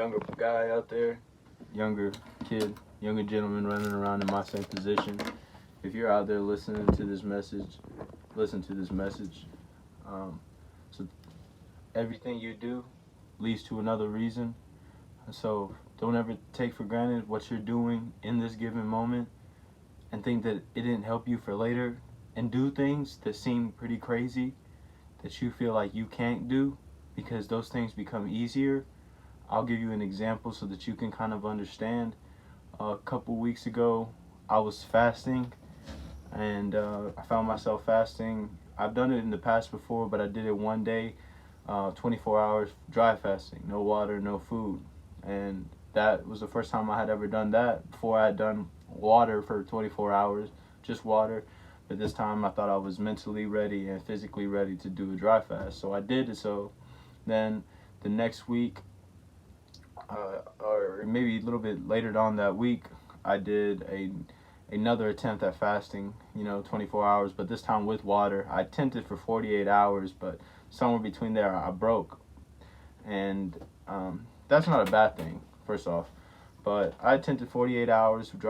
younger guy out there, younger kid, younger gentleman running around in my same position. If you're out there listening to this message, listen to this message. So everything you do leads to another reason. So don't ever take for granted what you're doing in this given moment and think that it didn't help you for later, and do things that seem pretty crazy that you feel like you can't do because those things become easier. I'll give you an example so that you can kind of understand. A couple weeks ago, I was fasting, and I found myself fasting. I've done it in the past before, but I did it one day, 24 hours dry fasting, no water, no food. And that was the first time I had ever done that. Before, I had done water for 24 hours, just water. But this time I thought I was mentally ready and physically ready to do a dry fast. So I did it. So then the next week, or maybe a little bit later on that week, I did another attempt at fasting, 24 hours, but this time with water. I attempted for 48 hours, but somewhere between there I broke. And that's not a bad thing, first off. But I attempted 48 hours of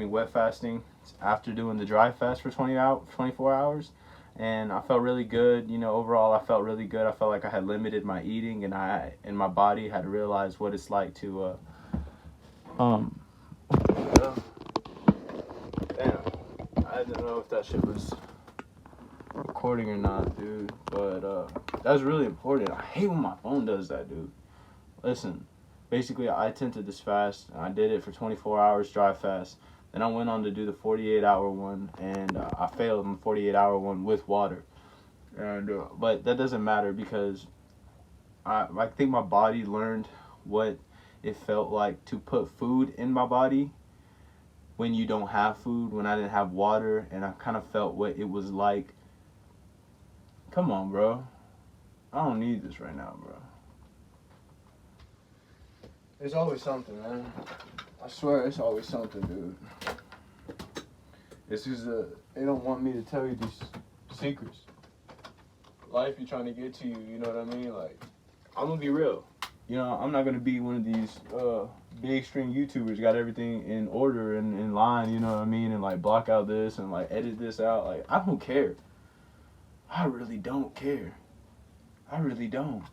wet fasting after doing the dry fast for 24 hours. And I felt really good. Overall, I felt really good. I felt like I had limited my eating, and my body had realized what it's like to, damn, I didn't know if that shit was recording or not, dude. But that's really important. I hate when my phone does that, dude. Listen, basically, I attempted this fast, and I did it for 24 hours dry fast. Then I went on to do the 48-hour one, and I failed on the 48-hour one with water. And but that doesn't matter because I think my body learned what it felt like to put food in my body when you don't have food, when I didn't have water, and I kind of felt what it was like. Come on, bro. I don't need this right now, bro. There's always something, man. I swear it's always something, dude. It's just they don't want me to tell you these secrets. Life be trying to get to you, you know what I mean? Like, I'm gonna be real. I'm not gonna be one of these big string YouTubers, got everything in order and in line, you know what I mean? And like block out this and like edit this out. Like, I don't care. I really don't care. I really don't.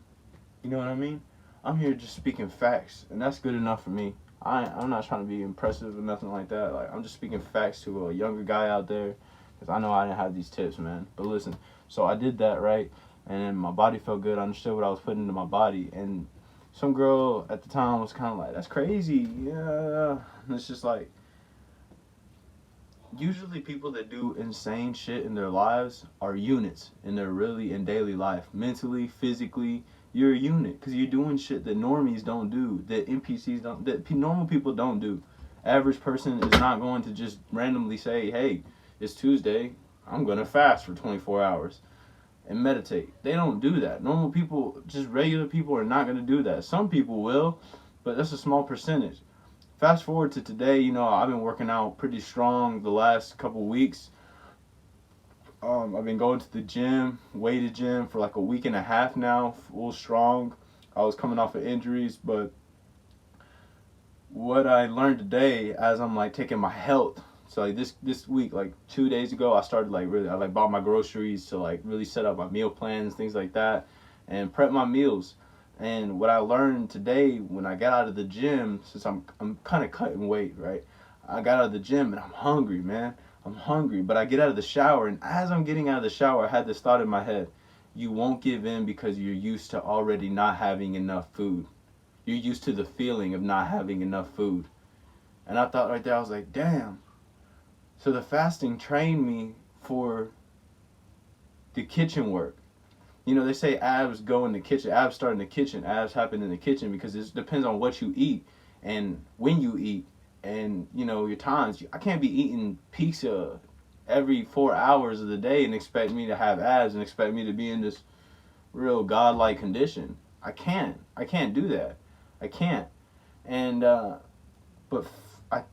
You know what I mean? I'm here just speaking facts, and that's good enough for me. I'm not trying to be impressive or nothing like that. Like, I'm just speaking facts to a younger guy out there, because I know I didn't have these tips, man. But listen, so I did that, right? And then my body felt good. I understood what I was putting into my body. And some girl at the time was kind of like, that's crazy. Yeah. And it's just like, usually people that do insane shit in their lives are units, and they're really in daily life. Mentally, physically, you're a unit because you're doing shit that normies don't do, that NPCs don't, that normal people don't do. Average person is not going to just randomly say, hey, it's Tuesday, I'm going to fast for 24 hours and meditate. They don't do that. Normal people, just regular people, are not going to do that. Some people will, but that's a small percentage. Fast forward to today, I've been working out pretty strong the last couple weeks. I've been going to the gym, weighted gym, for like a week and a half now, full strong. I was coming off of injuries, but what I learned today as I'm like taking my health, so like this week, like 2 days ago, I started I bought my groceries to like really set up my meal plans, things like that, and prep my meals. And what I learned today when I got out of the gym, since I'm kind of cutting weight, right? I got out of the gym and I'm hungry, man. I'm hungry, but I get out of the shower, and as I'm getting out of the shower, I had this thought in my head: you won't give in because you're used to already not having enough food. You're used to the feeling of not having enough food. And I thought right there, I was like, damn. So the fasting trained me for the kitchen work. They say abs go in the kitchen, abs start in the kitchen, abs happen in the kitchen, because it depends on what you eat and when you eat. And your times. I can't be eating pizza every 4 hours of the day and expect me to have abs and expect me to be in this real godlike condition. I can't do that. I can't. And but I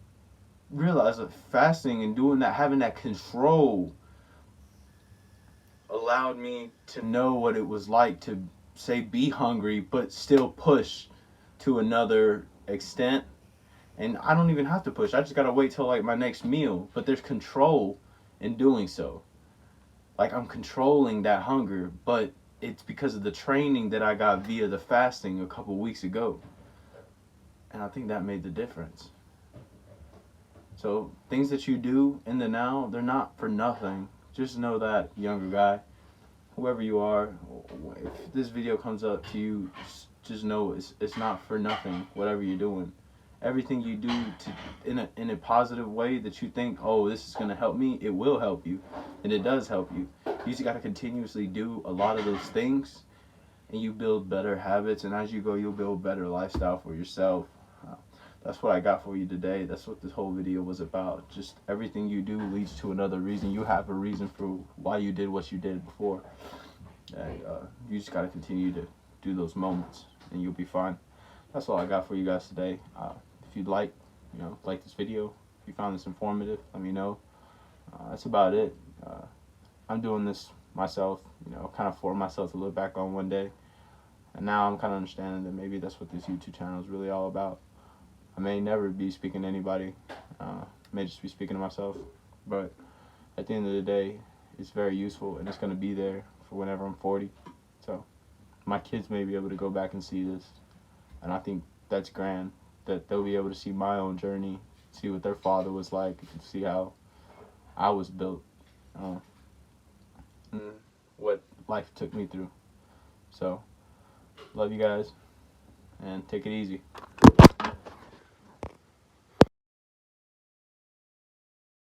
realized that fasting and doing that, having that control, allowed me to know what it was like to, say, be hungry but still push to another extent. And I don't even have to push. I just gotta wait till like my next meal. But there's control in doing so. Like I'm controlling that hunger, but it's because of the training that I got via the fasting a couple weeks ago. And I think that made the difference. So things that you do in the now, they're not for nothing. Just know that, younger guy, whoever you are, if this video comes up to you, just know it's not for nothing. Whatever you're doing, everything you do in a positive way that you think, oh, this is gonna help me, it will help you, and it does help you. You just gotta continuously do a lot of those things, and you build better habits. And as you go, you'll build better lifestyle for yourself. That's what I got for you today. That's what this whole video was about. Just everything you do leads to another reason. You have a reason for why you did what you did before. And you just got to continue to do those moments, and you'll be fine. That's all I got for you guys today. If you'd like this video, if you found this informative, let me know. That's about it. I'm doing this myself, kind of for myself to look back on one day. And now I'm kind of understanding that maybe that's what this YouTube channel is really all about. I may never be speaking to anybody. May just be speaking to myself. But at the end of the day, it's very useful, and it's going to be there for whenever I'm 40. So my kids may be able to go back and see this. And I think that's grand, that they'll be able to see my own journey, see what their father was like, and see how I was built, and what life took me through. So, love you guys, and take it easy.